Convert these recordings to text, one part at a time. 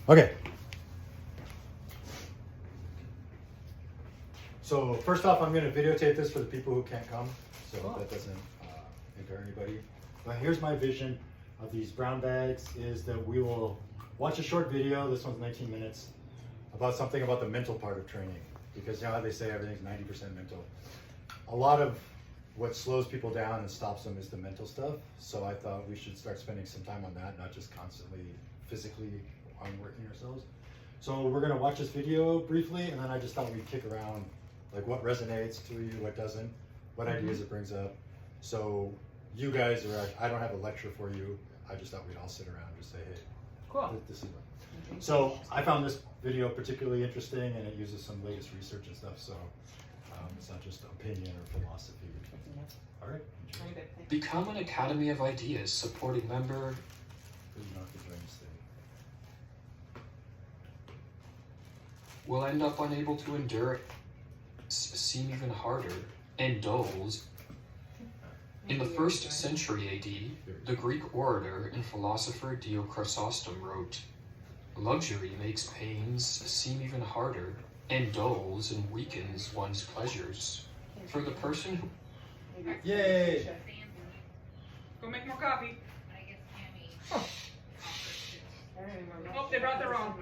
Okay. So first off, I'm going to videotape this for the people who can't come, so that doesn't impair anybody. But here's my vision of these brown bags is that we will watch a short video, this one's 19 minutes, about something about the mental part of training. Because you know how they say everything's 90% mental. A lot of what slows people down and stops them is the mental stuff. So I thought we should start spending some time on that, not just constantly physically working ourselves. So we're gonna watch this video briefly, and then I just thought we'd kick around like what resonates to you, what doesn't, what ideas it brings up. So you guys are, I don't have a lecture for you. I just thought we'd all sit around and just say, hey, cool. This is what. So I found this video particularly interesting, and it uses some latest research and stuff. So it's not just opinion or philosophy. All right. Become an academy of ideas supporting member. Will end up unable to endure, seem even harder, and dulls. In the 1st century AD, the Greek orator and philosopher Chrysostom wrote, "Luxury makes pains seem even harder, and dulls and weakens one's pleasures. For the person who..." Yay! Go make more coffee. Oh, they brought their own.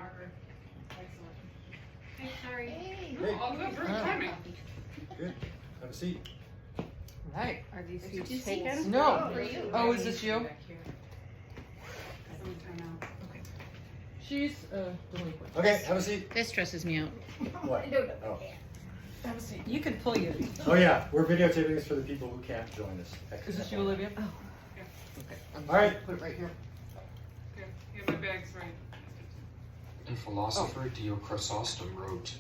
Hey, sorry. Hey. All good, perfect timing. Good. Have a seat. Right. Are these seats taken? No. For you. Oh, is this you? Okay. She's delinquent. Okay, have a seat. This stresses me out. What? No. Oh. Have a seat. You can pull you. Oh yeah, we're videotaping this for the people who can't join us. Is this you, Olivia? Oh. Yeah. Okay. All right. Put it right here. Okay, yeah, my bag's right. And philosopher Chrysostom wrote,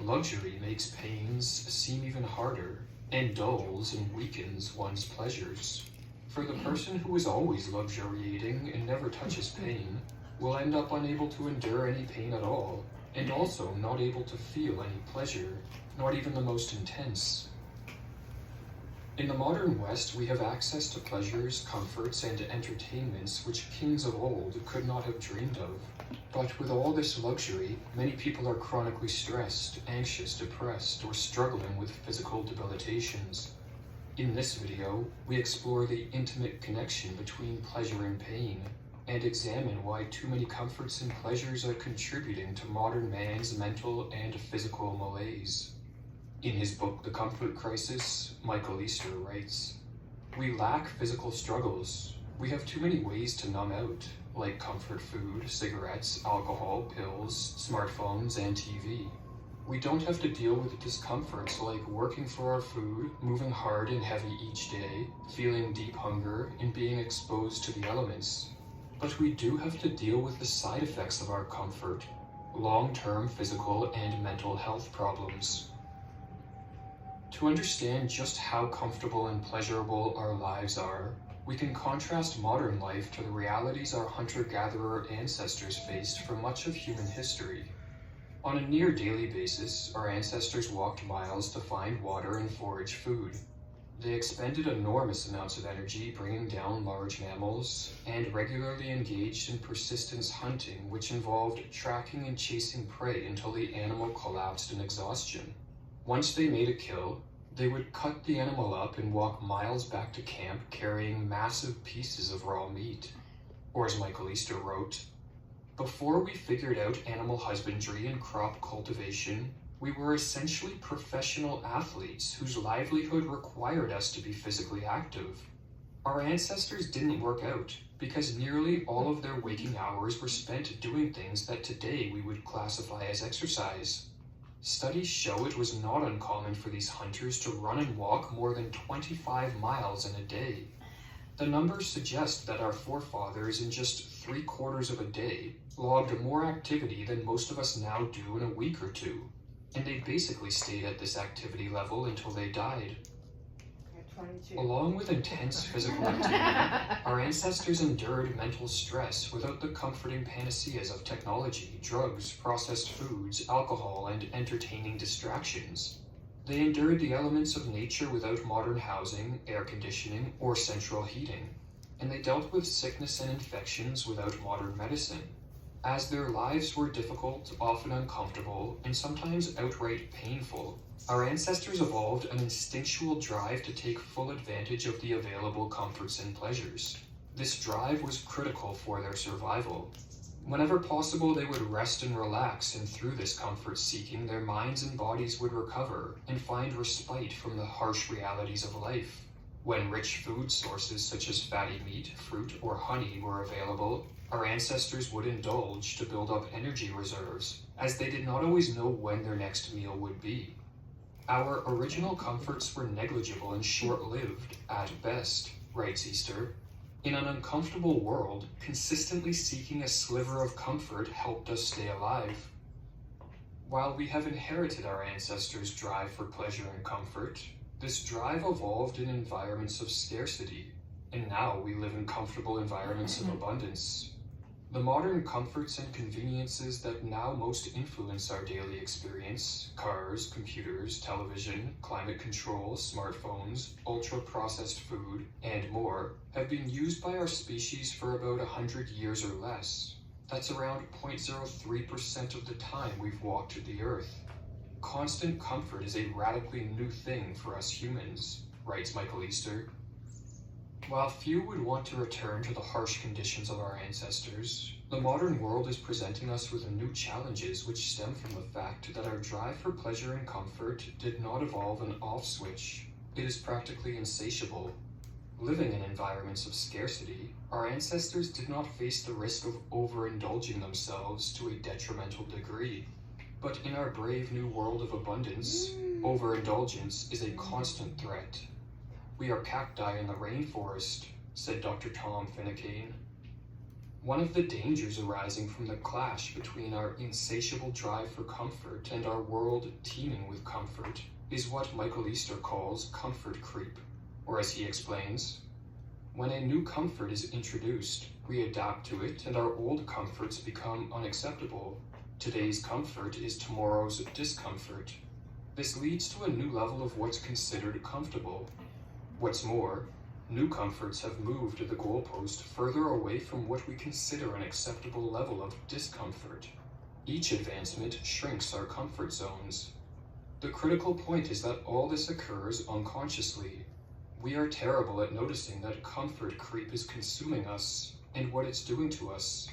"Luxury makes pains seem even harder, and dulls and weakens one's pleasures. For the person who is always luxuriating and never touches pain will end up unable to endure any pain at all, and also not able to feel any pleasure, not even the most intense." In the modern West, we have access to pleasures, comforts, and entertainments which kings of old could not have dreamed of. But with all this luxury, many people are chronically stressed, anxious, depressed, or struggling with physical debilitations. In this video, we explore the intimate connection between pleasure and pain, and examine why too many comforts and pleasures are contributing to modern man's mental and physical malaise. In his book, The Comfort Crisis, Michael Easter writes, "We lack physical struggles. We have too many ways to numb out, like comfort food, cigarettes, alcohol, pills, smartphones, and TV. We don't have to deal with discomforts like working for our food, moving hard and heavy each day, feeling deep hunger, and being exposed to the elements. But we do have to deal with the side effects of our comfort, long-term physical and mental health problems." To understand just how comfortable and pleasurable our lives are, we can contrast modern life to the realities our hunter-gatherer ancestors faced for much of human history. On a near-daily basis, our ancestors walked miles to find water and forage food. They expended enormous amounts of energy bringing down large mammals, and regularly engaged in persistence hunting, which involved tracking and chasing prey until the animal collapsed in exhaustion. Once they made a kill, they would cut the animal up and walk miles back to camp carrying massive pieces of raw meat. Or as Michael Easter wrote, "Before we figured out animal husbandry and crop cultivation, we were essentially professional athletes whose livelihood required us to be physically active. Our ancestors didn't work out because nearly all of their waking hours were spent doing things that today we would classify as exercise. Studies show it was not uncommon for these hunters to run and walk more than 25 miles in a day. The numbers suggest that our forefathers in just 3/4 of a day logged more activity than most of us now do in a week or two, and they basically stayed at this activity level until they died. Along with intense physical activity, our ancestors endured mental stress without the comforting panaceas of technology, drugs, processed foods, alcohol, and entertaining distractions. They endured the elements of nature without modern housing, air conditioning, or central heating, and they dealt with sickness and infections without modern medicine. As their lives were difficult, often uncomfortable, and sometimes outright painful, our ancestors evolved an instinctual drive to take full advantage of the available comforts and pleasures. This drive was critical for their survival. Whenever possible, they would rest and relax, and through this comfort seeking, their minds and bodies would recover and find respite from the harsh realities of life. When rich food sources such as fatty meat, fruit, or honey were available, our ancestors would indulge to build up energy reserves, as they did not always know when their next meal would be. Our original comforts were negligible and short-lived at best, writes Easter. In an uncomfortable world, consistently seeking a sliver of comfort helped us stay alive. While we have inherited our ancestors' drive for pleasure and comfort, this drive evolved in environments of scarcity, and now we live in comfortable environments of abundance. The modern comforts and conveniences that now most influence our daily experience, cars, computers, television, climate control, smartphones, ultra-processed food, and more, have been used by our species for about 100 years or less. That's around 0.03% of the time we've walked the Earth. Constant comfort is a radically new thing for us humans, writes Michael Easter. While few would want to return to the harsh conditions of our ancestors, the modern world is presenting us with new challenges which stem from the fact that our drive for pleasure and comfort did not evolve an off switch. It is practically insatiable. Living in environments of scarcity, our ancestors did not face the risk of overindulging themselves to a detrimental degree. But in our brave new world of abundance, overindulgence is a constant threat. We are cacti in the rainforest, said Dr. Tom Finnecane. One of the dangers arising from the clash between our insatiable drive for comfort and our world teeming with comfort is what Michael Easter calls comfort creep, or as he explains, when a new comfort is introduced, we adapt to it and our old comforts become unacceptable. Today's comfort is tomorrow's discomfort. This leads to a new level of what's considered comfortable. What's more, new comforts have moved the goalpost further away from what we consider an acceptable level of discomfort. Each advancement shrinks our comfort zones. The critical point is that all this occurs unconsciously. We are terrible at noticing that comfort creep is consuming us and what it's doing to us.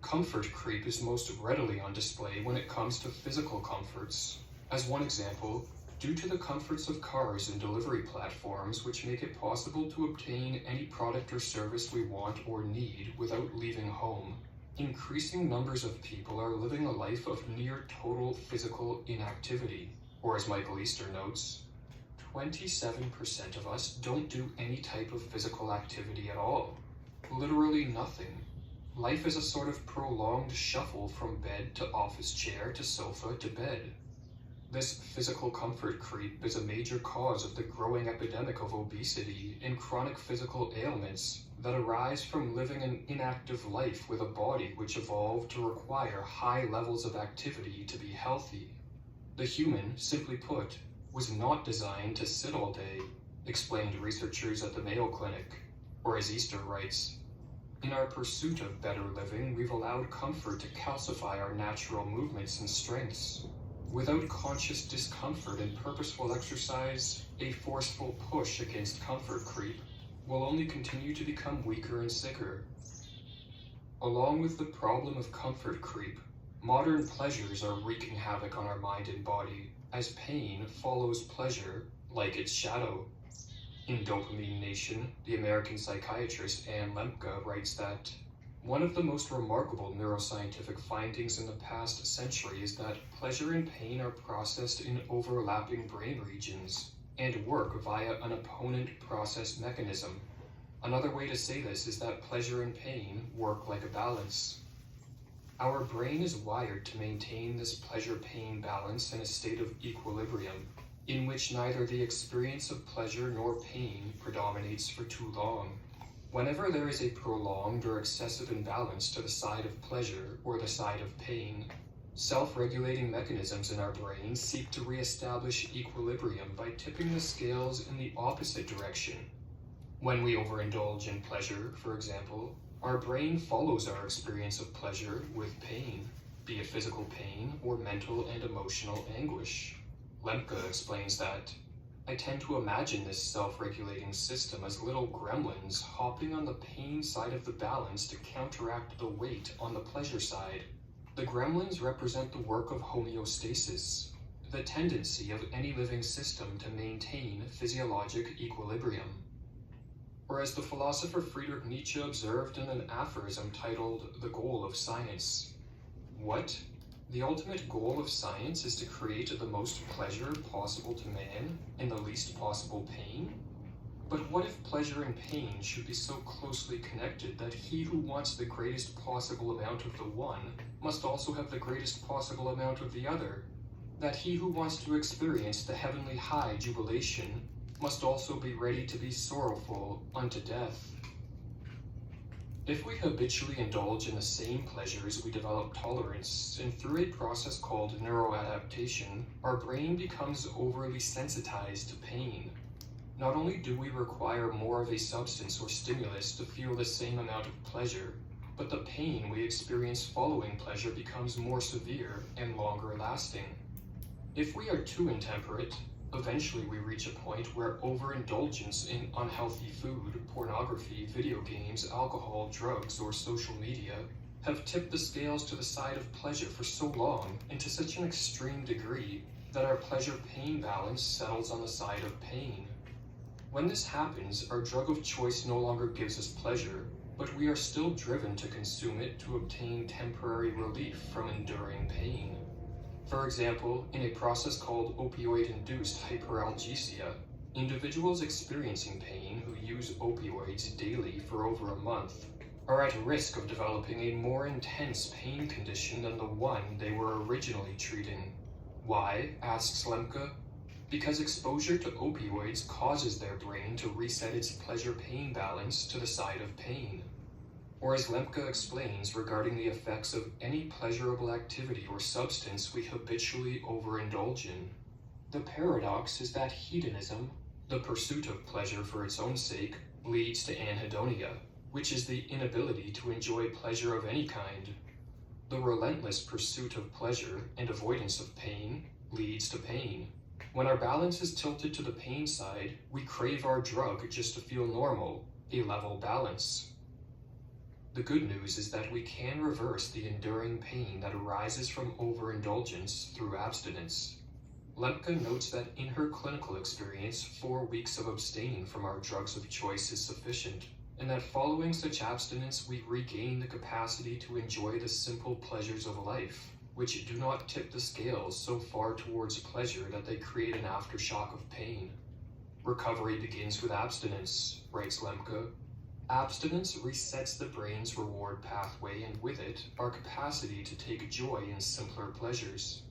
Comfort creep is most readily on display when it comes to physical comforts. As one example, due to the comforts of cars and delivery platforms which make it possible to obtain any product or service we want or need without leaving home, increasing numbers of people are living a life of near total physical inactivity. Or as Michael Easter notes, 27% of us don't do any type of physical activity at all. Literally nothing. Life is a sort of prolonged shuffle from bed to office chair to sofa to bed. This physical comfort creep is a major cause of the growing epidemic of obesity and chronic physical ailments that arise from living an inactive life with a body which evolved to require high levels of activity to be healthy. The human, simply put, was not designed to sit all day, explained researchers at the Mayo Clinic. Or as Easter writes, in our pursuit of better living, we've allowed comfort to calcify our natural movements and strengths. Without conscious discomfort and purposeful exercise, a forceful push against comfort creep will only continue to become weaker and sicker. Along with the problem of comfort creep, modern pleasures are wreaking havoc on our mind and body, as pain follows pleasure like its shadow. In Dopamine Nation, the American psychiatrist Ann Lemke writes that one of the most remarkable neuroscientific findings in the past century is that pleasure and pain are processed in overlapping brain regions and work via an opponent process mechanism. Another way to say this is that pleasure and pain work like a balance. Our brain is wired to maintain this pleasure-pain balance in a state of equilibrium, in which neither the experience of pleasure nor pain predominates for too long. Whenever there is a prolonged or excessive imbalance to the side of pleasure or the side of pain, self-regulating mechanisms in our brain seek to re-establish equilibrium by tipping the scales in the opposite direction. When we overindulge in pleasure, for example, Our brain follows our experience of pleasure with pain, be it physical pain or mental and emotional anguish. Lemke explains that, I tend to imagine this self-regulating system as little gremlins hopping on the pain side of the balance to counteract the weight on the pleasure side. The gremlins represent the work of homeostasis, the tendency of any living system to maintain physiologic equilibrium. Or as the philosopher Friedrich Nietzsche observed in an aphorism titled The Goal of Science, what? The ultimate goal of science is to create the most pleasure possible to man and the least possible pain? But what if pleasure and pain should be so closely connected that he who wants the greatest possible amount of the one must also have the greatest possible amount of the other? That he who wants to experience the heavenly high jubilation must also be ready to be sorrowful unto death? If we habitually indulge in the same pleasures, we develop tolerance, and through a process called neuroadaptation, our brain becomes overly sensitized to pain. Not only do we require more of a substance or stimulus to feel the same amount of pleasure, but the pain we experience following pleasure becomes more severe and longer lasting. If we are too intemperate, eventually we reach a point where overindulgence in unhealthy food, pornography, video games, alcohol, drugs, or social media have tipped the scales to the side of pleasure for so long and to such an extreme degree that our pleasure-pain balance settles on the side of pain. When this happens, our drug of choice no longer gives us pleasure, but we are still driven to consume it to obtain temporary relief from enduring pain. For example, in a process called opioid-induced hyperalgesia, individuals experiencing pain who use opioids daily for over a month are at risk of developing a more intense pain condition than the one they were originally treating. Why? Asks Lemke. Because exposure to opioids causes their brain to reset its pleasure-pain balance to the side of pain. Or as Lemke explains regarding the effects of any pleasurable activity or substance we habitually overindulge in, the paradox is that hedonism, the pursuit of pleasure for its own sake, leads to anhedonia, which is the inability to enjoy pleasure of any kind. The relentless pursuit of pleasure and avoidance of pain leads to pain. When our balance is tilted to the pain side, we crave our drug just to feel normal, a level balance. The good news is that we can reverse the enduring pain that arises from overindulgence through abstinence. Lemke notes that in her clinical experience, 4 weeks of abstaining from our drugs of choice is sufficient, and that following such abstinence we regain the capacity to enjoy the simple pleasures of life, which do not tip the scales so far towards pleasure that they create an aftershock of pain. Recovery begins with abstinence, writes Lemke. Abstinence resets the brain's reward pathway and with it, our capacity to take joy in simpler pleasures.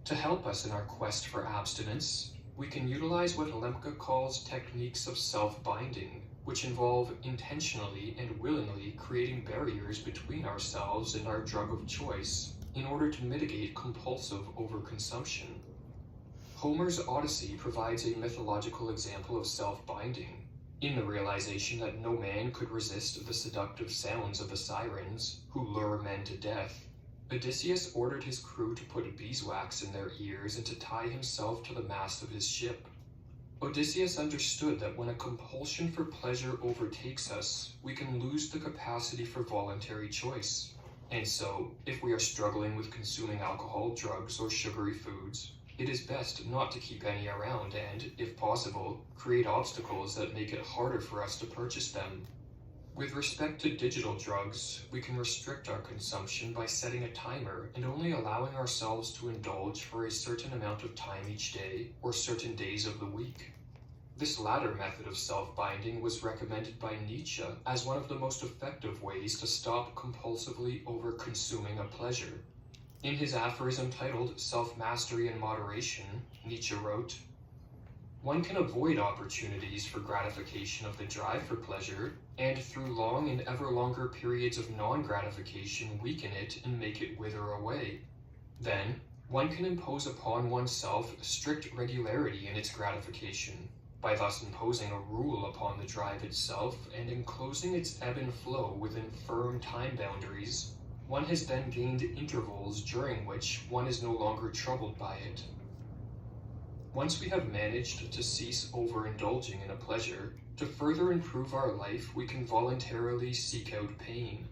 To help us in our quest for abstinence, we can utilize what Lemke calls techniques of self-binding, which involve intentionally and willingly creating barriers between ourselves and our drug of choice in order to mitigate compulsive overconsumption. Homer's Odyssey provides a mythological example of self-binding, in the realization that no man could resist the seductive sounds of the sirens, who lure men to death. Odysseus ordered his crew to put beeswax in their ears and to tie himself to the mast of his ship. Odysseus understood that when a compulsion for pleasure overtakes us, we can lose the capacity for voluntary choice. And so, if we are struggling with consuming alcohol, drugs, or sugary foods, it is best not to keep any around and, if possible, create obstacles that make it harder for us to purchase them. With respect to digital drugs, we can restrict our consumption by setting a timer and only allowing ourselves to indulge for a certain amount of time each day or certain days of the week. This latter method of self-binding was recommended by Nietzsche as one of the most effective ways to stop compulsively over-consuming a pleasure. In his aphorism titled Self-Mastery and Moderation, Nietzsche wrote, "One can avoid opportunities for gratification of the drive for pleasure, and through long and ever longer periods of non-gratification weaken it and make it wither away. Then, one can impose upon oneself strict regularity in its gratification, by thus imposing a rule upon the drive itself and enclosing its ebb and flow within firm time boundaries. One has then gained intervals during which one is no longer troubled by it. Once we have managed to cease overindulging in a pleasure, to further improve our life, we can voluntarily seek out pain.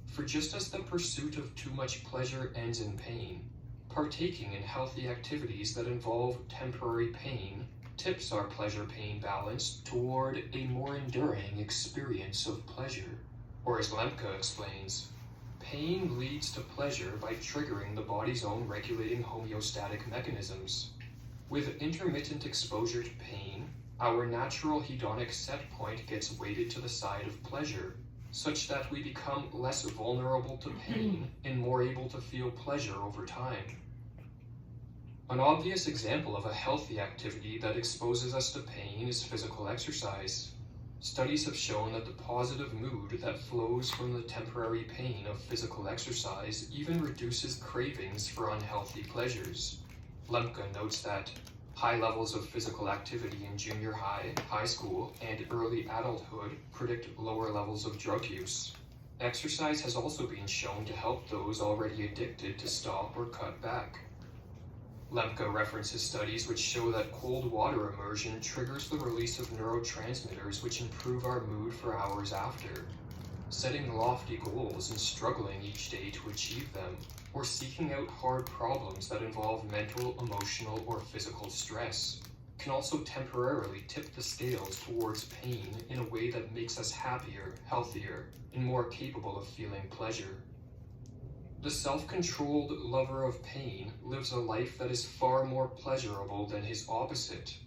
For just as the pursuit of too much pleasure ends in pain, partaking in healthy activities that involve temporary pain tips our pleasure-pain balance toward a more enduring experience of pleasure. Or as Lemke explains, pain leads to pleasure by triggering the body's own regulating homeostatic mechanisms. With intermittent exposure to pain, our natural hedonic set point gets weighted to the side of pleasure, such that we become less vulnerable to pain and more able to feel pleasure over time. An obvious example of a healthy activity that exposes us to pain is physical exercise. Studies have shown that the positive mood that flows from the temporary pain of physical exercise even reduces cravings for unhealthy pleasures. Lemke notes that high levels of physical activity in junior high, high school, and early adulthood predict lower levels of drug use. Exercise has also been shown to help those already addicted to stop or cut back. Lemke references studies which show that cold water immersion triggers the release of neurotransmitters which improve our mood for hours after. Setting lofty goals and struggling each day to achieve them, or seeking out hard problems that involve mental, emotional, or physical stress, can also temporarily tip the scales towards pain in a way that makes us happier, healthier, and more capable of feeling pleasure. The self-controlled lover of pain lives a life that is far more pleasurable than his opposite.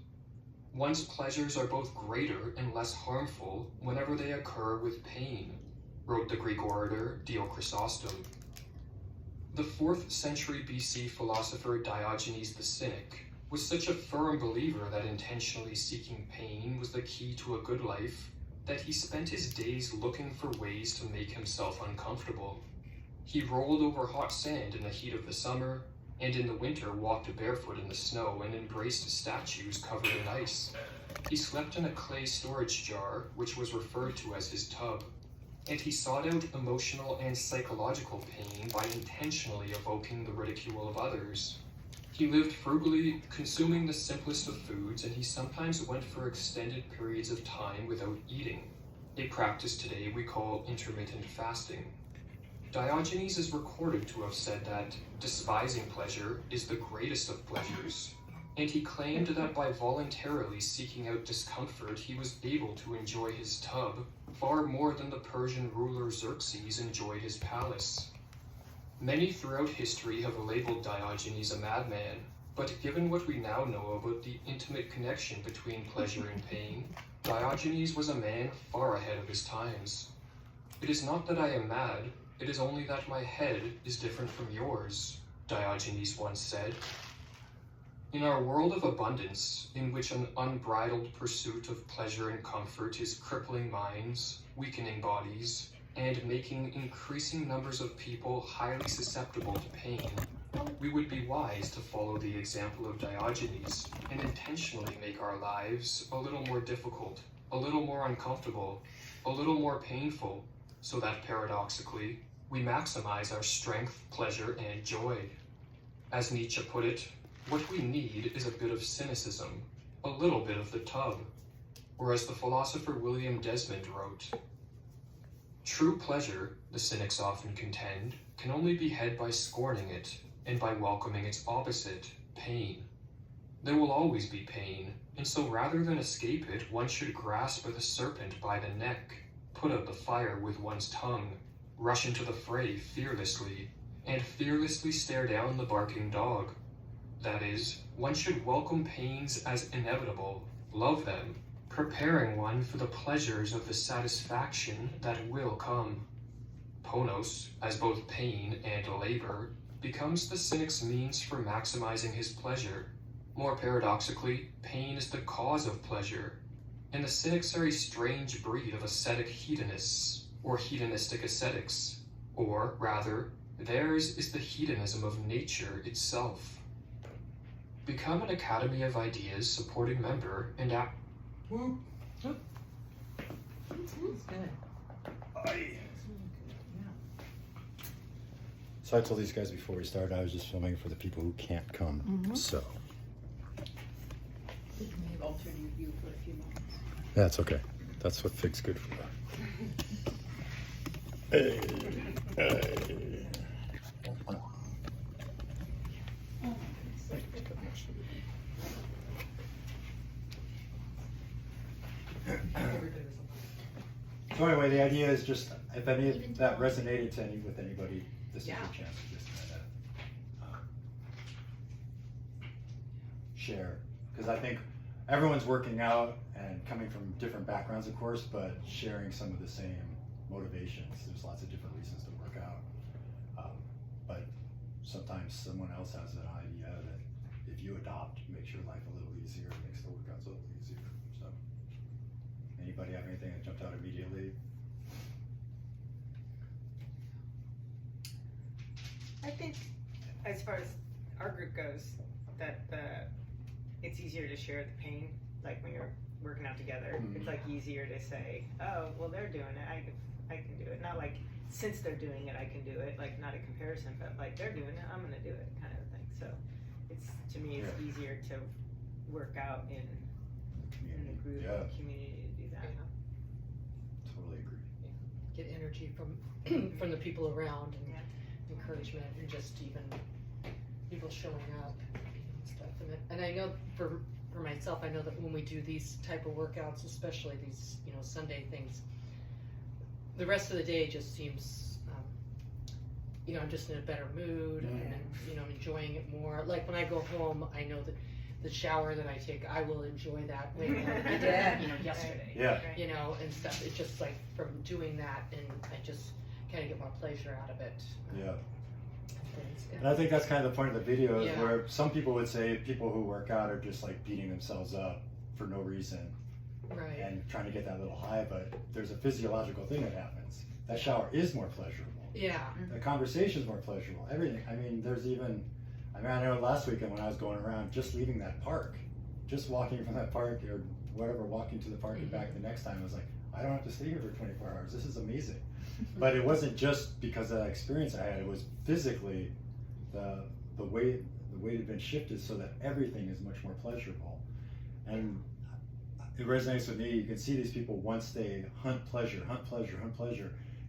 One's pleasures are both greater and less harmful whenever they occur with pain, wrote the Greek orator Chrysostom. The 4th century BC philosopher Diogenes the Cynic was such a firm believer that intentionally seeking pain was the key to a good life that he spent his days looking for ways to make himself uncomfortable. He rolled over hot sand in the heat of the summer, and in the winter walked barefoot in the snow and embraced statues covered in ice. He slept in a clay storage jar, which was referred to as his tub, and he sought out emotional and psychological pain by intentionally evoking the ridicule of others. He lived frugally, consuming the simplest of foods, and he sometimes went for extended periods of time without eating, a practice today we call intermittent fasting. Diogenes is recorded to have said that despising pleasure is the greatest of pleasures, and he claimed that by voluntarily seeking out discomfort he was able to enjoy his tub far more than the Persian ruler Xerxes enjoyed his palace. Many throughout history have labeled Diogenes a madman, but given what we now know about the intimate connection between pleasure and pain, Diogenes was a man far ahead of his times. It is not that I am mad, it is only that my head is different from yours, Diogenes once said. In our world of abundance, in which an unbridled pursuit of pleasure and comfort is crippling minds, weakening bodies, and making increasing numbers of people highly susceptible to pain, we would be wise to follow the example of Diogenes and intentionally make our lives a little more difficult, a little more uncomfortable, a little more painful, so that paradoxically, we maximize our strength, pleasure, and joy. As Nietzsche put it, what we need is a bit of cynicism, a little bit of the tub. Or as the philosopher William Desmond wrote, true pleasure, the cynics often contend, can only be had by scorning it, and by welcoming its opposite, pain. There will always be pain, and so rather than escape it, one should grasp the serpent by the neck, put out the fire with one's tongue, rush into the fray fearlessly, and fearlessly stare down the barking dog. That is, one should welcome pains as inevitable, love them, preparing one for the pleasures of the satisfaction that will come. Ponos, as both pain and labor, becomes the cynic's means for maximizing his pleasure. More paradoxically, pain is the cause of pleasure, and the cynics are a strange breed of ascetic hedonists, or hedonistic ascetics, or, rather, theirs is the hedonism of nature itself. Become an Academy of Ideas supporting member and Whoop. It's good. So I told these guys before we started, I was just filming for the people who can't come. So We may have altered your view for a few moments. that's okay. That's what Fig's good for. Hey, hey. So anyway, the idea is just if any of that resonated with anybody, this is your chance to just kind of share. Because I think everyone's working out and coming from different backgrounds, of course, but sharing some of the same motivations. There's lots of different reasons to work out. But sometimes someone else has an idea that if you adopt, makes your life a little easier, makes the workouts a little easier. So, anybody have anything that jumped out immediately? I think, as far as our group goes, that it's easier to share the pain. Like when you're working out together, it's like easier to say, "Oh, well, they're doing it. I can do it." Not like since they're doing it, I can do it. Like not a comparison, but like they're doing it, I'm gonna do it, kind of thing. So, it's to me, it's easier to work out in the group community to do that. Totally agree. Get energy from from the people around and encouragement and just even people showing up and stuff. And I know for myself, I know that when we do these type of workouts, especially these Sunday things, the rest of the day just seems I'm just in a better mood and I'm enjoying it more. Like when I go home, I know that the shower that I take, I will enjoy that way more than I did yesterday. And stuff. It's just like from doing that, and I just kind of get more pleasure out of it. And I think that's kind of the point of the video, is where some people would say people who work out are just like beating themselves up for no reason, and trying to get that little high, but there's a physiological thing that happens. That shower is more pleasurable. The conversation's more pleasurable. Everything. I mean, I know last weekend when I was going around, just leaving that park, just walking from that park or whatever, walking to the park and back the next time, I was like, I don't have to stay here for 24 hours. This is amazing. But it wasn't just because of that experience I had. It was physically the weight had been shifted so that everything is much more pleasurable. And it resonates with me. You can see these people, once they hunt pleasure,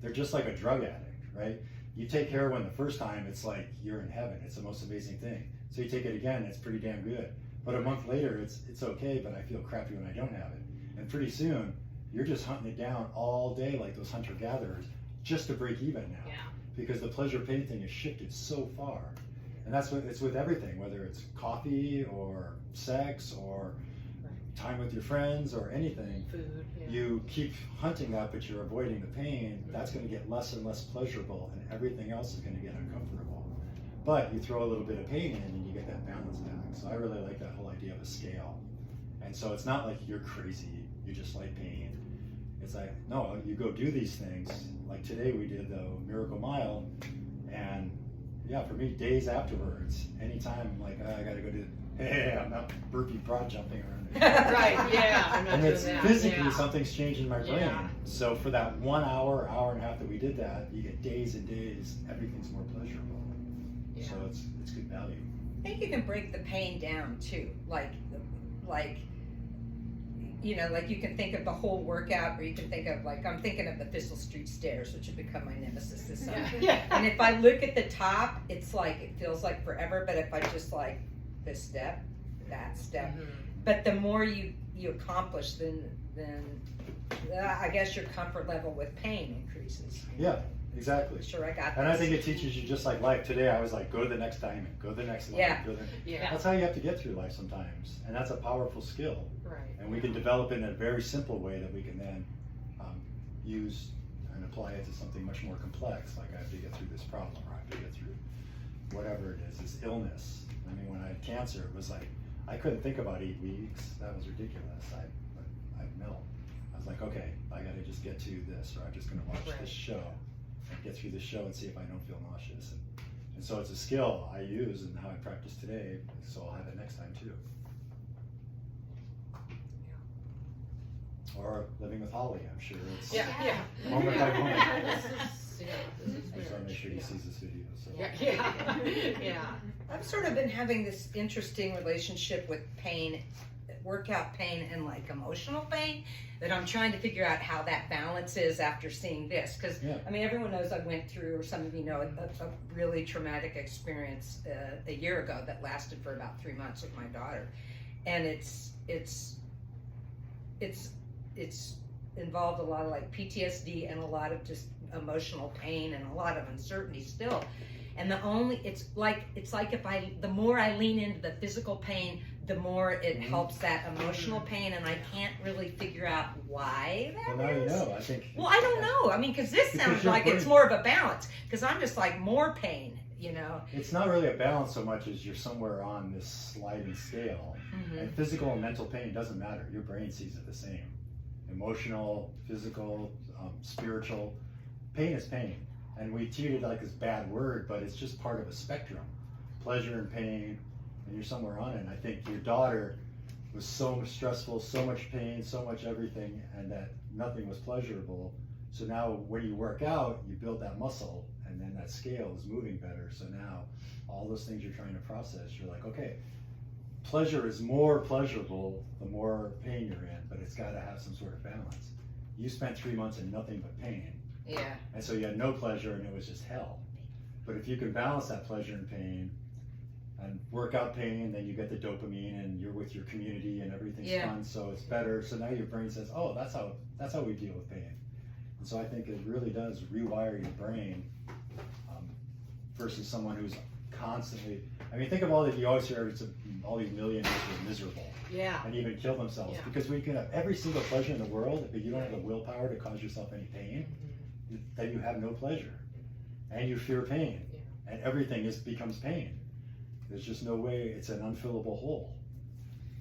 they're just like a drug addict, right? You take heroin the first time, it's like you're in heaven. It's the most amazing thing. So you take it again, it's pretty damn good. But a month later, it's okay, but I feel crappy when I don't have it. And pretty soon, you're just hunting it down all day like those hunter-gatherers, just to break even now. Because the pleasure-pain thing has shifted so far. And that's what it's with everything, whether it's coffee or sex or time with your friends or anything. Food, you keep hunting that, but you're avoiding the pain. That's going to get less and less pleasurable, and everything else is going to get uncomfortable. But you throw a little bit of pain in and you get that balance back. So I really like that whole idea of a scale. And so it's not like you're crazy, you just like pain. It's like, no, you go do these things. Like today we did the Miracle Mile, and for me, days afterwards, anytime I'm like, I gotta go do I'm not burpee broad jumping around. I'm not and doing it's that. physically something's changing my brain. So for that 1 hour, hour and a half that we did that, you get days and days, everything's more pleasurable. So it's good value. I think you can break the pain down too. Like you can think of the whole workout, or you can think of, like, I'm thinking of the Thistle Street stairs, which have become my nemesis this summer. And if I look at the top, it's like, it feels like forever, but if I just like this step, that step, but the more you accomplish, then I guess your comfort level with pain increases. Exactly. Sure, I got And this. I think it teaches you, just like life. Today I was like, go to the next diamond, go to the next line. That's how you have to get through life sometimes. And that's a powerful skill. And we can develop it in a very simple way that we can then use and apply it to something much more complex. Like, I have to get through this problem, or I have to get through whatever it is, this illness. I mean, when I had cancer, it was like, I couldn't think about 8 weeks. That was ridiculous. I'd melt. I was like, okay, I gotta just get to this, or I'm just gonna watch this show and get through this show and see if I don't feel nauseous. And so it's a skill I use and how I practice today, so I'll have it next time too. or living with Holly. I'm sure it's Yeah. moment by moment. This is, this is I just want to make sure he sees this video. So. Yeah. I've sort of been having this interesting relationship with pain, workout pain and like emotional pain, that I'm trying to figure out how that balance is after seeing this. Because, Yeah. I mean, everyone knows I went through, or some of you know, a really traumatic experience a year ago that lasted for about 3 months with my daughter. And it's involved a lot of like PTSD and a lot of just emotional pain and a lot of uncertainty still. And it's like the more I lean into the physical pain, the more it helps that emotional pain, and I can't really figure out why that Well, now you is. know. I think. Well, I don't know. I mean, because this Because sounds your like it's brain- more of a balance. Because I'm just like more pain, you know. It's not really a balance so much as you're somewhere on this sliding scale. And physical and mental pain doesn't matter. Your brain sees it the same. Emotional, physical, spiritual. Pain is pain. And we treat it like this bad word, but it's just part of a spectrum. Pleasure and pain, and you're somewhere on it. And I think your daughter was so much stressful, so much pain, so much everything, and that nothing was pleasurable. So now when you work out, you build that muscle, and then that scale is moving better. So now all those things you're trying to process, you're like, okay, pleasure is more pleasurable the more pain you're in, but it's got to have some sort of balance. You spent 3 months in nothing but pain. Yeah. And so you had no pleasure and it was just hell. But if you can balance that pleasure and pain and work out pain, then you get the dopamine and you're with your community and everything's fun, so it's better. So now your brain says, oh, that's how we deal with pain. And so I think it really does rewire your brain versus someone who's constantly, I mean, think of all that you always hear, all these millionaires are miserable Yeah. and even kill themselves. Yeah. Because we can have every single pleasure in the world, but you don't have the willpower to cause yourself any pain, then you have no pleasure, and you fear pain, and everything becomes pain. There's just no way, it's an unfillable hole.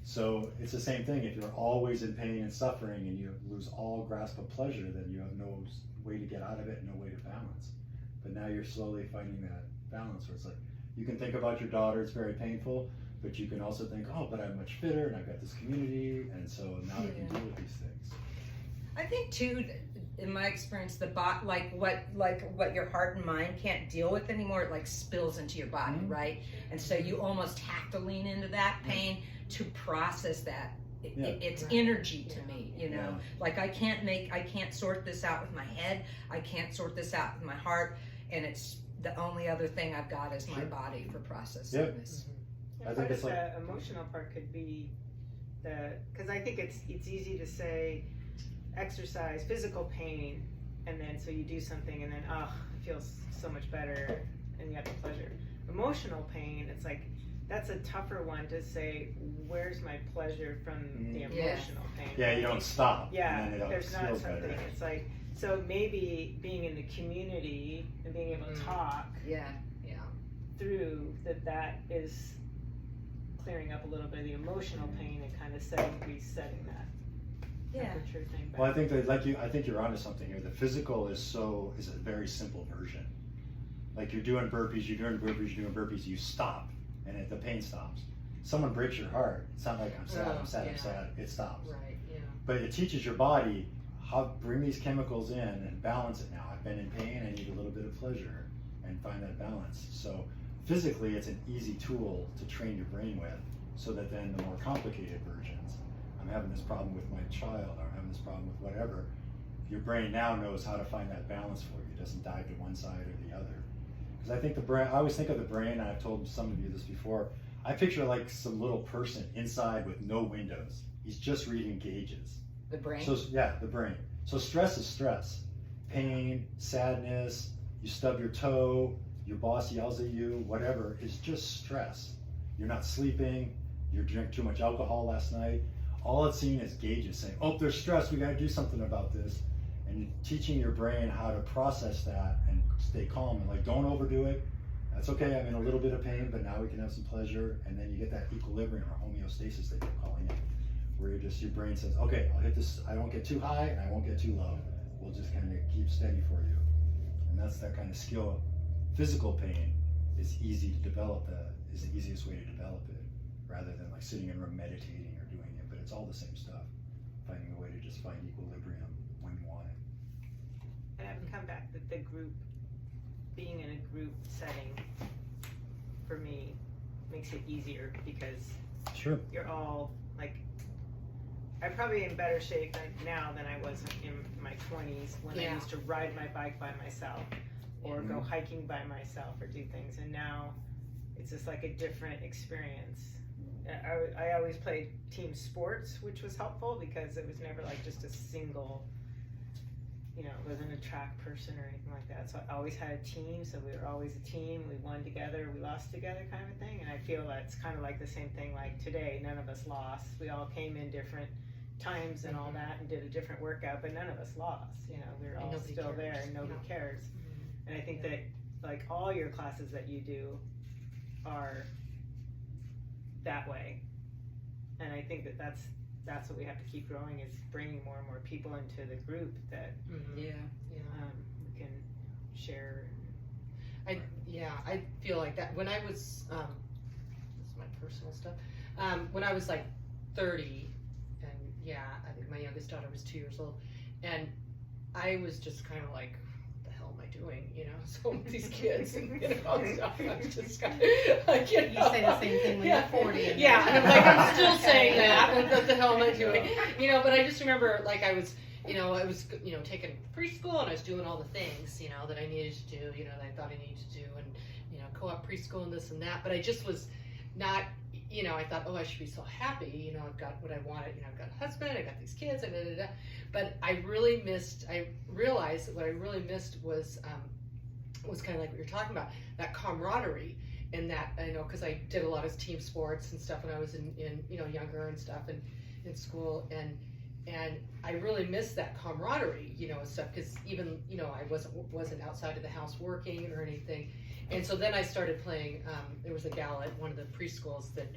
So it's the same thing. If you're always in pain and suffering and you lose all grasp of pleasure, then you have no way to get out of it, no way to balance. But now you're slowly finding that balance where it's like, you can think about your daughter, it's very painful, but you can also think, oh, but I'm much fitter and I've got this community, and so now I can deal with these things. I think too, in my experience, like what your heart and mind can't deal with anymore, it like spills into your body, right? And so you almost have to lean into that pain to process that. It's energy to me, you know. Yeah. Like I can't sort this out with my head. I can't sort this out with my heart, and it's the only other thing I've got is my body for processing this. I think it's the emotional part could be because I think it's easy to say exercise, physical pain, and then so you do something and then it feels so much better and you have the pleasure. Emotional pain, it's like that's a tougher one to say, where's my pleasure from the emotional pain? Yeah, you don't stop. Yeah, and then it there's not feels something. better. It's like, so maybe being in the community and being able to talk through that is clearing up a little bit of the emotional pain and kind of resetting that temperature thing back. Well, I think that I think you're onto something here. The physical is a very simple version. Like you're doing burpees, you stop, and the pain stops. Someone breaks your heart, it's not like I'm sad, it stops. Right, yeah. But it teaches your body how to bring these chemicals in and balance it now. I've been in pain, I need a little bit of pleasure, and find that balance. So physically, it's an easy tool to train your brain with, so that then the more complicated versions, I'm having this problem with my child, or I'm having this problem with whatever, your brain now knows how to find that balance for you. It doesn't dive to one side or the other. Because I think the brain, I always think of the brain, and I've told some of you this before, I picture like some little person inside with no windows. He's just reading gauges. The brain? So yeah, the brain. So stress is stress. Pain, sadness, you stub your toe, your boss yells at you, whatever, is just stress. You're not sleeping, you drank too much alcohol last night. All it's seeing is gauges saying, oh, there's stress, we gotta do something about this. And teaching your brain how to process that and stay calm and like, don't overdo it. That's okay, I'm in a little bit of pain, but now we can have some pleasure. And then you get that equilibrium or homeostasis that they're calling it, where your brain says, okay, I'll hit this, I won't get too high and I won't get too low. We'll just kind of keep steady for you. And that's that kind of skill. Physical pain is easy to develop, is the easiest way to develop it, rather than like sitting in a room meditating or doing it, but it's all the same stuff. finding a way to just find equilibrium when you want it. And I've come back that the group, being in a group setting, for me, makes it easier because Sure. you're all like, I'm probably in better shape now than I was in my 20s when I Yeah. used to ride my bike by myself or go hiking by myself or do things. And now it's just like a different experience. I always played team sports, which was helpful because it was never like just a single, you know, it wasn't a track person or anything like that. So I always had a team, so we were always a team. We won together, we lost together kind of a thing. And I feel that's kind of like the same thing like today. None of us lost. We all came in different times and all that and did a different workout, but none of us lost. You know, we were all nobody still there cares. and nobody cares. And I think Yeah. that like all your classes that you do are that way. And I think that that's what we have to keep growing, is bringing more and more people into the group that Yeah. we can share. I feel like that when I was, this is my personal stuff. When I was like 30, and I think my youngest daughter was 2 years old, and I was just kind of like, what the hell am I doing? You know, so with these kids, and you know, stuff, I'm just kind of like, you know. You say the same thing when you're 40. And Yeah, and I'm like, I'm still saying that. Like, what the hell am I doing? You know, but I just remember, like, I was taking preschool, and I was doing all the things, you know, that I needed to do, you know, that I thought I needed to do, and, you know, co-op preschool and this and that. But I just was not, you know, I thought, oh, I should be so happy, you know, I've got what I wanted, you know, I've got a husband, I got these kids, and da, da, da. But I realized that what I really missed was kind of like what you're talking about, that camaraderie. And that, I know, because I did a lot of team sports and stuff when I was in you know, younger and stuff, and in school, and I really missed that camaraderie, you know, and stuff, because even, you know, I wasn't outside of the house working or anything. And so then I started playing, there was a gal at one of the preschools that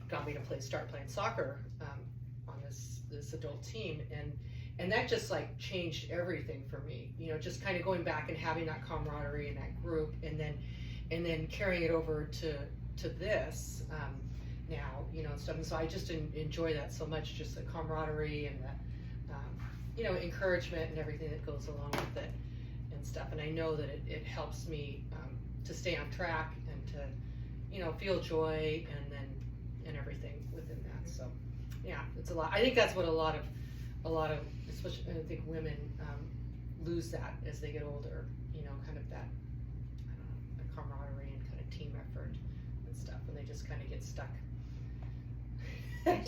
got me to start playing soccer on this adult team, and that just like changed everything for me, you know, just kind of going back and having that camaraderie and that group, and then carrying it over to this now, you know, and stuff. And so I just enjoy that so much, just the camaraderie and the, you know, encouragement and everything that goes along with it and stuff. And I know that it helps me to stay on track and to, you know, feel joy and everything within that. So yeah, it's a lot. I think that's what a lot of especially I think women lose that as they get older, you know, kind of that, I don't know, the camaraderie and kind of team effort and stuff, and they just kind of get stuck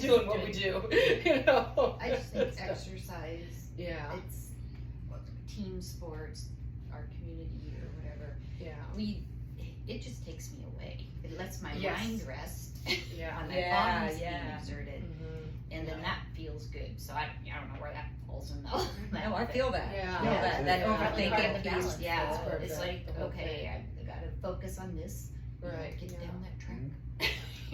doing what we do, you know. I just think exercise, Yeah, it's team sports, our community or whatever. yeah, It just takes me away. It lets my Yes. mind rest. yeah. My Yeah, body's being yeah. exerted, and then Yeah. that feels good. So I don't know where that falls in the. No, I feel that. Yeah. Feel that Yeah. overthinking Part of the piece. balance. Yeah, it's So part of it's the like, whole okay, I gotta focus on this. Right, Get yeah. down that track.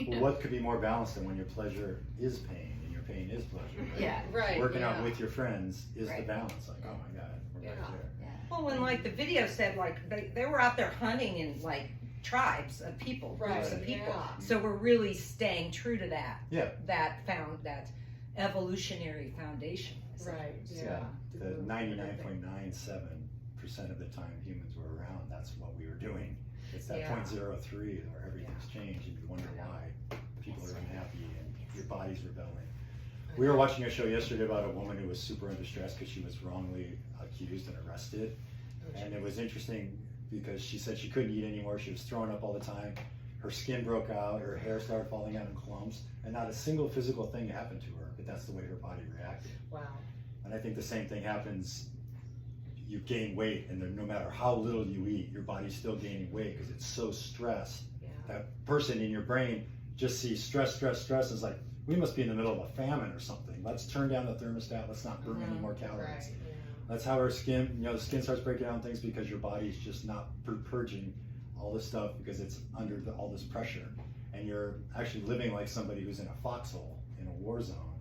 Well, what could be more balanced than when your pleasure is pain and your pain is pleasure, right? Yeah. Right. Working yeah. out with your friends is Right. the balance. Like, oh my God, we're right Yeah. there. Yeah. Well, when like the video said, like they were out there hunting in like tribes of people, groups of Right, people. yeah. So we're really staying true to that. Yeah. That evolutionary foundation. Right. Yeah. Yeah. The 99.97% of the time humans were around, that's what we were doing. It's that Yeah. 0.03 where everything's changed and you wonder why people are unhappy and your body's rebelling. We were watching a show yesterday about a woman who was super under stress because she was wrongly accused and arrested. And it was interesting because she said she couldn't eat anymore. She was throwing up all the time. Her skin broke out. Her hair started falling out in clumps. And not a single physical thing happened to her, but that's the way her body reacted. Wow. And I think the same thing happens. You gain weight, and then no matter how little you eat, your body's still gaining weight because it's so stressed. Yeah. That person in your brain just sees stress, stress, stress, and is like, we must be in the middle of a famine or something. Let's turn down the thermostat. Let's not burn any more calories. Right. Yeah. That's how our skin, you know, the skin starts breaking down things because your body's just not purging all this stuff because it's under all this pressure. And you're actually living like somebody who's in a foxhole, in a war zone.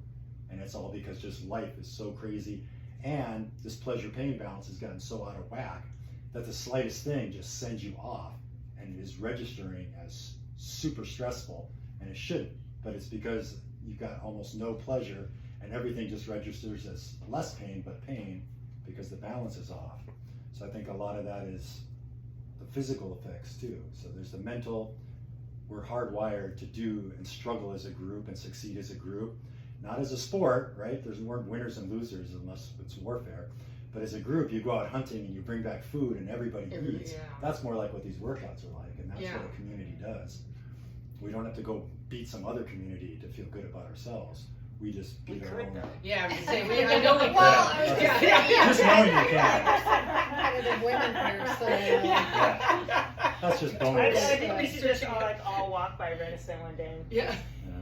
And it's all because just life is so crazy. And this pleasure-pain balance has gotten so out of whack that the slightest thing just sends you off and is registering as super stressful. And it shouldn't, but it's because you've got almost no pleasure. and everything just registers as less pain, but pain because the balance is off. So I think a lot of that is the physical effects too. So there's the mental. We're hardwired to do and struggle as a group and succeed as a group, not as a sport, right? There's more winners and losers unless it's warfare. But as a group, you go out hunting and you bring back food and everybody eats. Yeah. That's more like what these workouts are like, and that's Yeah. what a community does. We don't have to go beat some other community to feel good about ourselves. We just We beat our could own. though. Yeah, I was saying, I know we Well, could. I was Yeah, just yeah, saying, Just knowing you can. Competitive women here, so. Yeah. That's just I bonus. think we should just all walk by Renison one day. Yeah.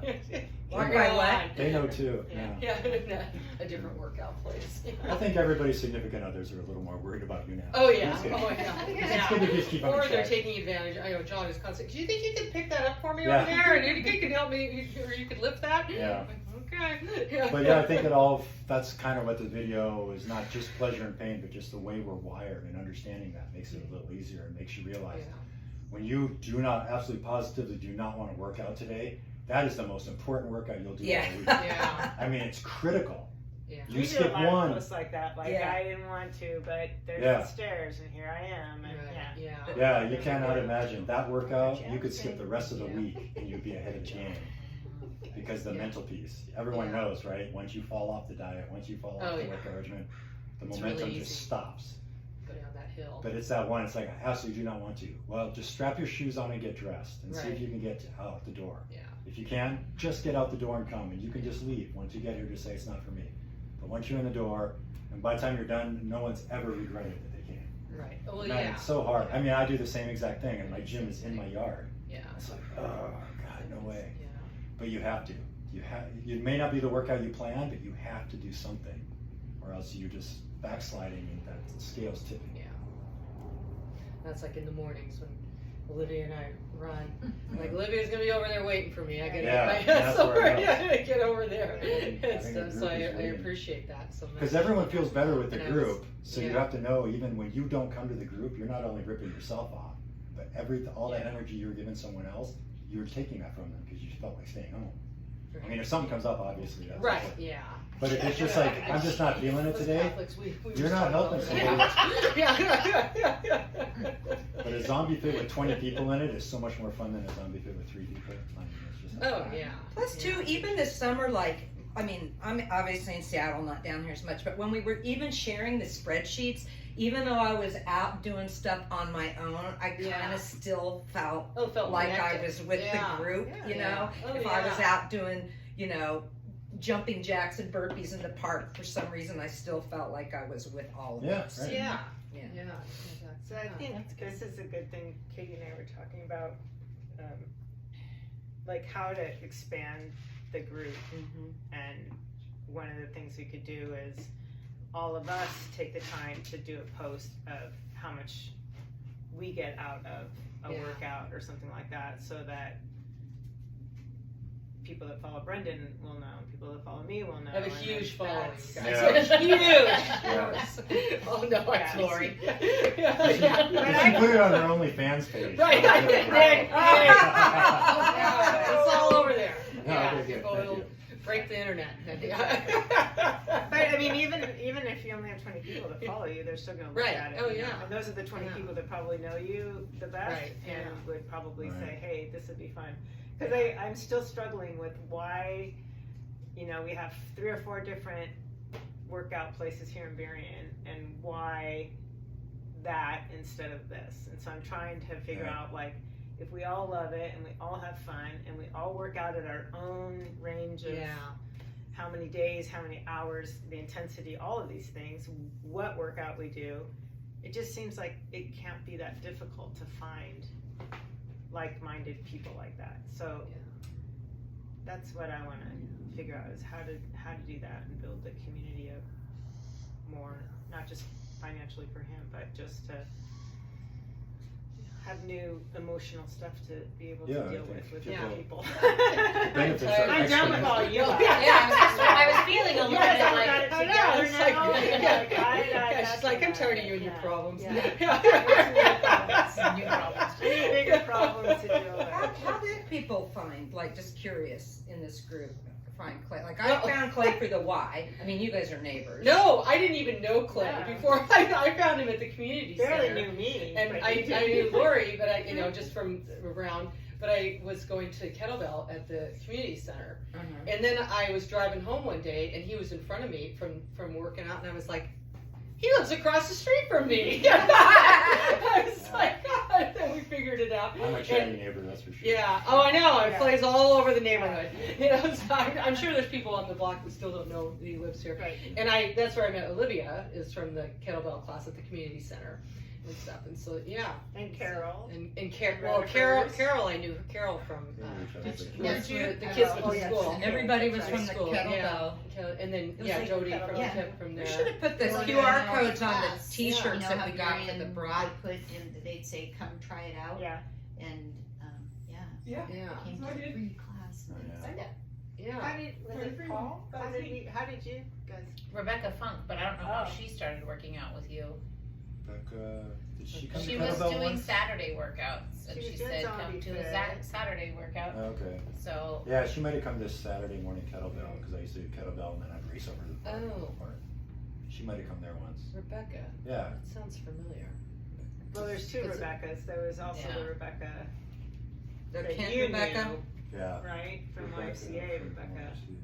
Yeah. Walk by what? They know too. Yeah. Yeah, a different workout place. I think everybody's significant others are a little more worried about you now. Oh yeah, These days. oh yeah. It's good to just keep on Or they're track. taking advantage. I know John is constantly. Do you think you could pick that up for me Yeah. over there? And you could help me, or you could lift that? Yeah. Okay. Yeah. But yeah, I think that's kind of what the video is, not just pleasure and pain, but just the way we're wired, and understanding that makes it a little easier and makes you realize Yeah. when you do not, absolutely positively do not want to work out today, that is the most important workout you'll do Yeah. all week. Yeah. I mean, it's critical. Yeah. You We did skip a lot one. of posts like that. Like Yeah. I didn't want to, but there's Yeah. the stairs, and here I am. And Yeah. Yeah, you cannot imagine that workout. You could skip the rest of the Yeah. week and you'd be ahead of the game because the Yeah. mental piece. Everyone Yeah. knows, right? Once you fall off the diet, once you fall off Oh, the yeah. workout regimen, the It's momentum really just easy. stops. Go down that hill. But it's that one. It's like, I absolutely do not want to. Well, just strap your shoes on and get dressed, and see Right. if you can get out the door. Yeah. If you can, just get out the door and come, and you can just leave. Once you get here, just say it's not for me. But once you're in the door, and by the time you're done, no one's ever regretted that they came. Right. Well, Man, yeah. it's so hard. I mean, I do the same exact thing, and my gym is in my yard. Yeah. It's like, oh God, no way. Yeah. But you have to. It may not be the workout you plan, but you have to do something, or else you're just backsliding and that scale's tipping. Yeah. That's like in the mornings when Olivia and I run. Like Olivia's gonna be over there waiting for me. I gotta Yeah, get my that's where it I gotta get over there Yeah, and having a stuff. So group I is waiting. appreciate that so much. Because everyone feels better with the And I was- group, so you yeah. have to know, even when you don't come to the group, you're not only ripping yourself off, but all that Yeah. energy you're giving someone else, you're taking that from them because you felt like staying home. I mean, if something comes up, obviously that's Right. okay. Yeah. But if it's just like, I'm just not feeling it Us today, Catholics, we you're just not don't helping know. somebody. Yeah. but a zombie fit with 20 people in it is so much more fun than a zombie fit with 3 people. I mean, it's just Oh not yeah. Plus, too, even this summer, like, I mean, I'm obviously in Seattle, not down here as much, but when we were even sharing the spreadsheets, even though I was out doing stuff on my own, I kind Yeah. of still felt Oh, felt like I connected. was with Yeah. the group, you know? Oh, If I was yeah. out doing, you know, jumping jacks and burpees in the park, for some reason, I still felt like I was with all of Yeah, us. right. Yeah. Yeah. Yeah. So I think this is a good thing. Katie and I were talking about, like how to expand the group. Mhm. And one of the things we could do is all of us take the time to do a post of how much we get out of a Yeah. workout or something like that, so that people that follow Brendan will know, people that follow me will know. I have a and huge that's- following, Yeah. guys. Huge. Yeah. Oh no, I'm Yeah. sorry. You can put it on their OnlyFans page. Right. That's really Right. powerful. Yeah, it's all over there. No, Yeah, okay, good. people Thank will you. break the internet. But I mean, even if you only have 20 people that follow you, they're still going to look Right. at it. Oh, you know? yeah. And those are the 20 Yeah. people that probably know you the best Right, and yeah. would probably Right. say, "Hey, this would be fun." Because I'm still struggling with why, you know, we have 3 or 4 different workout places here in Berrien, and why that instead of this. And so I'm trying to figure Yeah. out, like, if we all love it and we all have fun and we all work out at our own range of Yeah. how many days, how many hours, the intensity, all of these things, what workout we do, it just seems like it can't be that difficult to find like-minded people like that. So Yeah. that's what I want to figure out, is how to do that and build the community of more, not just financially for him, but just to have new emotional stuff to be able to Yeah, I deal think with Yeah. other people. Benefits are I'm done with all you. Yeah, guys. I was feeling a little You guys bit all like, got it I know, together it's now. like, Yeah, she's like, I'm tired of you and your Yeah. problems. Yeah. Yeah. New problems to deal with. how did people find, like, just curious in this group, find Clay? Like, I found Clay for the Y. I mean, you guys are neighbors. No, I didn't even know Clay Yeah. before I found him at the community Barely center. knew me. And but I you knew Lori, but I, just from around, but I was going to kettlebell at the community center. Uh-huh. And then I was driving home one day and he was in front of me from working out and I was like, he lives across the street from me. I was like, God, then we figured it out. I'm a chatty neighbor, that's for sure. Yeah. Oh, I know. It Yeah. plays all over the neighborhood. You know, so I'm sure there's people on the block that still don't know that he lives here. Right. And that's where I met Olivia, is from the kettlebell class at the community center and stuff. And so, yeah. And Carol. And Rather Carol, I knew Carol from Did you? the kids Oh, from yes. school. Everybody was That's from right. the School, kettlebell. And then, was yeah, like Jody kettlebell. from Yeah. Tip from We there. should have put the We're QR gonna know codes the on the class. t-shirts You know that how we got for the Marion broad. would put in, they'd say, come try it out. Yeah. And, yeah, Yeah. Yeah. came to I the did. free class. Oh, and yeah. Yeah. How did, was it Paul? How did you guys? Rebecca Funk, but I don't know how Oh. she started working out with you. Becca, did she come She to was kettlebell doing once? Saturday workouts, and She she was doing said, zombie come to a fit. Saturday workout. Oh, okay. So, Yeah, she might have come this Saturday morning kettlebell, because I used to do kettlebell and then I'd race over to the park. She might have come there once. Rebecca. Yeah. That sounds familiar. Well, there's two It's a- Rebeccas. There was also Yeah. the Rebecca The that Kent you Rebecca. knew, Yeah. right? From Rebecca YMCA, from Rebecca. YMCA.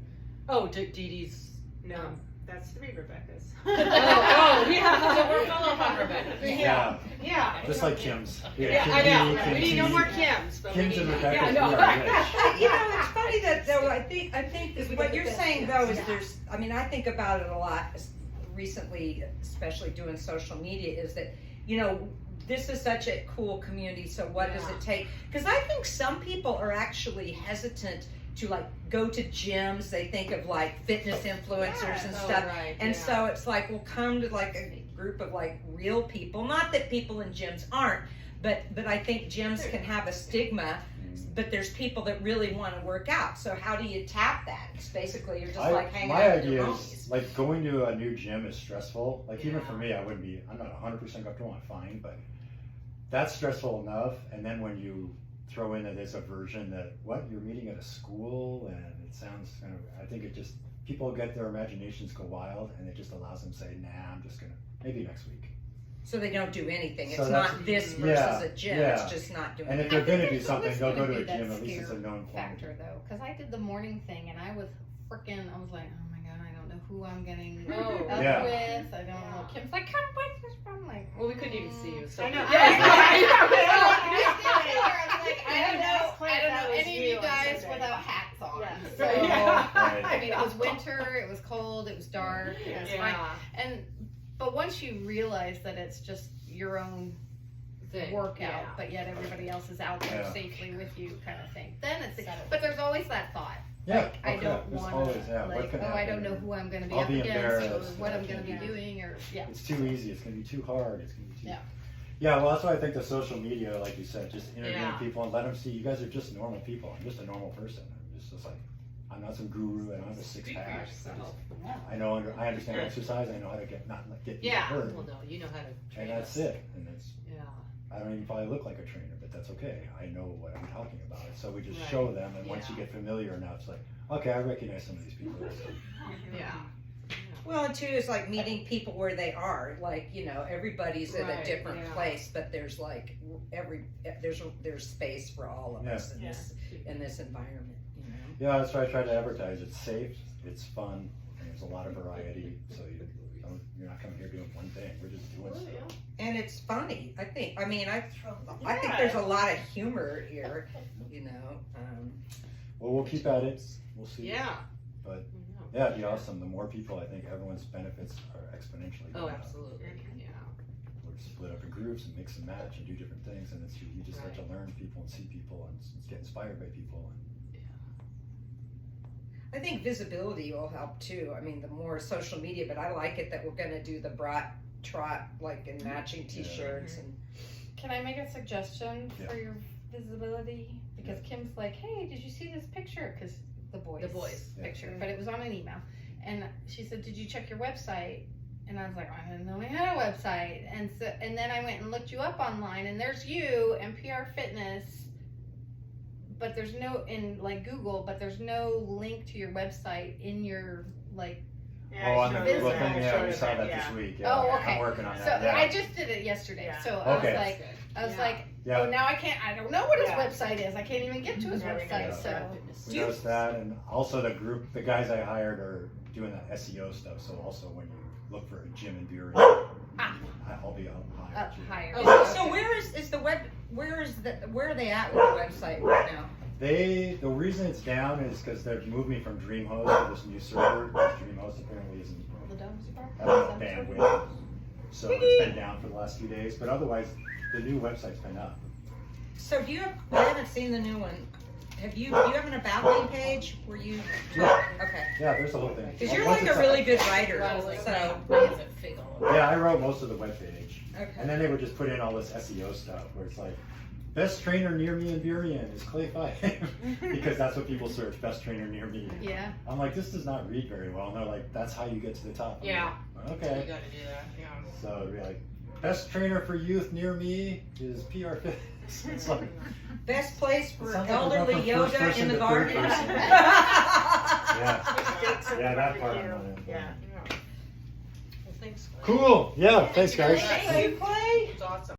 Oh, Dee Dee's. No, that's three Rebeccas. Oh, yeah. so we're full up on Rebecca. Yeah. Yeah. Just like Kim's. Yeah, Kim I D, know. Kim We need no T. more Kims, but we Kim's need. and Yeah, Rebecca's, I know. we are rich. You know, it's funny that though, I think Because we what get the you're best saying ones. though is Yeah. there's, I mean, I think about it a lot recently, especially doing social media, is that, you know, this is such a cool community, so what does it take? Because I think some people are actually hesitant to like go to gyms. They think of like fitness influencers and Oh, stuff. right, And yeah. so it's like, we'll come to like a group of like real people. Not that people in gyms aren't, but I think gyms can have a stigma. But there's people that really want to work out. So how do you tap that? It's basically you're just like hanging my out with your idea homies. is like going to a new gym is stressful. Like even Yeah. for me, I'm not 100% comfortable. I'm fine, but that's stressful enough. And then when you throw in that there's a version that you're meeting at a school, and it sounds kind of. I think it just people get their imaginations go wild, and it just allows them to say, "Nah, I'm just gonna maybe next week." So they don't do anything. So It's that's- not this versus yeah, a gym. yeah. It's just not doing And if anything. they're gonna do there's something, always they'll go gonna to a be that gym. At least it's a scare known form. factor though, because I did the morning thing and I was freaking. I was like, oh my god, I don't know who I'm getting Oh. up Yeah. with. I don't know. Kim's like, come with us. I'm like, Well, we couldn't even see you. So. I know. I don't know any of you guys Sunday. without hats on. Yeah. So Yeah. I mean, it was winter. It was cold. It was dark. It was fine. Yeah. But once you realize that it's just your own Thing. workout, Yeah. but yet everybody else is out there Yeah. safely with you, kind of thing. Then it's. But there's always that thought. Yeah. Like, I okay. don't There's want always, to, yeah, what like, could oh, I don't happen? know who I'm going to be I'll up be against, or embarrassed, what I I'm going to can't be do doing, or yeah. It's too easy. It's gonna be too hard. It's gonna be too. Yeah. Yeah. Well, that's why I think the social media, like you said, just interviewing Yeah. people and let them see you guys are just normal people. I'm just a normal person. I'm just like I'm not some guru. I don't have a six Speak for pack. yourself. I know. I understand exercise. I know how to not get Yeah. hurt. Well, no, you know how to train And that's us. it. And that's. Yeah. I don't even probably look like a trainer, but that's okay. I know what I'm talking about. So we just Right. show them, and once you Yeah. get familiar enough, it's like, okay, I recognize some of these people. Yeah. Well, and two is like meeting people where they are. Like, you know, everybody's at a Right, different yeah. place, but there's like there's space for all of us in this environment. You know. Yeah, that's why I try to advertise. It's safe, it's fun, and there's a lot of variety. So you're not coming here doing one thing. We're just doing stuff. And it's funny. I think. I mean, I think there's a lot of humor here. You know. Well, we'll keep at it. We'll see. Yeah. But yeah, it'd be awesome. The more people, I think everyone's benefits are exponentially. Oh, going up. absolutely. Yeah. We're split up in groups and mix and match and do different things, and you just start to learn people and see people and get inspired by people. And I think visibility will help too. I mean, the more social media, but I like it that we're going to do the trot like in matching T-shirts and. Can I make a suggestion Yeah. for your visibility? Because Kim's like, hey, did you see this picture? Because the boys Yeah. picture, but it was on an email. And she said, did you check your website? And I was like, I didn't know we had a website. And so, and then I went and looked you up online, and there's you and PR Fitness but there's no in like Google, but there's no link to your website in your like. Yeah, Oh, on the sure. Google Visible. thing, yeah, we saw that Yeah. this week. Yeah, Oh, okay. I'm working on So that. Yeah. I just did it yesterday. Yeah. So I Okay. was like, Yeah. Yeah. oh, now I don't know what his Yeah. website is. I can't even get to his Yeah, we know website. that. So We noticed that, and also the the guys I hired are doing that SEO stuff. So also when you look for a gym in Bury, I'll be up higher. up too. higher. Oh, so is the web? Where are they at with the website right now? The reason it's down is because they've moved me from DreamHost to this new server. DreamHost apparently isn't The domes bar? having enough bandwidth, so it's been down for the last few days. But otherwise, the new website's been up. So do you have? I haven't seen the new one. Do you have an about me page where you? Yeah. Okay. Yeah, there's the whole thing. Because you're Once like it's a up- really good writer, I was like, so. why is it fig all over? Yeah, I wrote most of the webpage. Okay. And then they would just put in all this SEO stuff where it's like, best trainer near me in Burien is Clay 5. Because that's what people search, best trainer near me. Yeah. I'm like, this does not read very well. And they're like, that's how you get to the top. I'm Yeah. like, You okay. gotta do that, yeah. So it'd be like, best trainer for youth near me is PR Fitness. It's like, Best place It for sounds like we're elderly going from yoga first person in the to third garden. person. yeah. Mistakes are Yeah, that for part you. I'm not in. Yeah. Well, thanks. Cool. Yeah, thanks guys. Thank you, Clay. It's awesome.